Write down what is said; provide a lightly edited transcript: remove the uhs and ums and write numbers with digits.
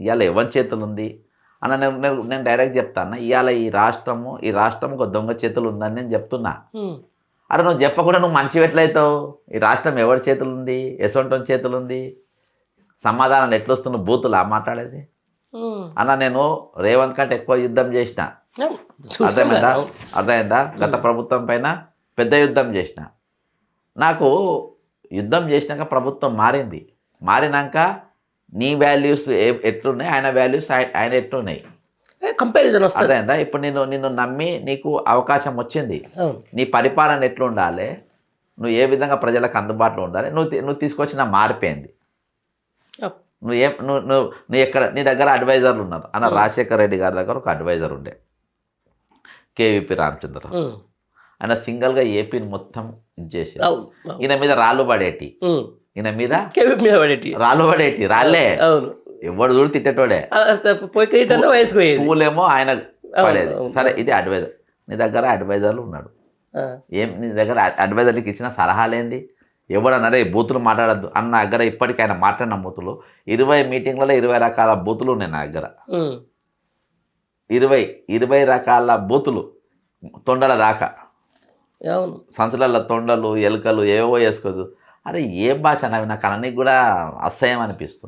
ఇవాళ ఎవరి చేతులు ఉంది అన్న నేను డైరెక్ట్ చెప్తాను. ఇవాళ ఈ రాష్ట్రం ఒక దొంగ చేతులు ఉందని నేను చెప్తున్నా. అరే నువ్వు చెప్పకుండా నువ్వు మంచి ఎట్లయితావు? ఈ రాష్ట్రం ఎవరి చేతులు ఉంది? ఎసొంటోని చేతులు ఉంది? సమాధానం ఎట్లొస్తున్న బూతులా మాట్లాడేది? అన్న నేను రేవంత్ కంటే ఎక్కువ యుద్ధం చేసిన, అర్థమైందా? గత ప్రభుత్వం పైన పెద్ద యుద్ధం చేసిన. నాకు యుద్ధం చేసినాక ప్రభుత్వం మారినాక నీ వాల్యూస్ ఎట్లున్నాయి, ఆయన వాల్యూస్ ఆయన ఎట్లున్నాయి కంపారిజన్ వస్తుంది. అర్థమైందా? ఇప్పుడు నిన్ను నమ్మి నీకు అవకాశం వచ్చింది. నీ పరిపాలన ఎట్లుండాలి, నువ్వు ఏ విధంగా ప్రజలకు అందుబాటులో ఉండాలి, నువ్వు తీసుకొచ్చిన మారిపోయింది. నువ్వు ఎక్కడ నీ దగ్గర అడ్వైజర్లు ఉన్నారు అన్న. రాజశేఖర రెడ్డి గారి దగ్గర ఒక అడ్వైజర్ ఉండే, కేవీపీ రామచంద్రరావు. ఆయన సింగిల్గా ఏపీని మొత్తం ఇచ్చేసి ఈయన మీద రాళ్ళు పడేటి, ఈయన మీద రాళ్ళు పడేటి, రాళ్ళే ఎవడు చూడు తిట్టేటోడే, పూలేమో ఆయన పడేది. సరే ఇది అడ్వైజర్. నీ దగ్గర అడ్వైజర్లు ఉన్నాడు, నీ దగ్గర అడ్వైజర్కి ఇచ్చిన సలహాలేంది? ఎవడన్నారే బూతులు మాట్లాడద్దు అన్న దగ్గర ఇప్పటికీ ఆయన మాట్లాడిన బూతులు 20 మీటింగ్లలో 20 రకాల బూతులు ఉన్నాయి నా దగ్గర. 20 రకాల బూతులు తొండల దాకా, సంచులలో తొండలు ఎలుకలు ఏవో వేసుకోదు. అరే ఏం భాష అవి నాకు అననికి కూడా అసహ్యం అనిపిస్తుంది.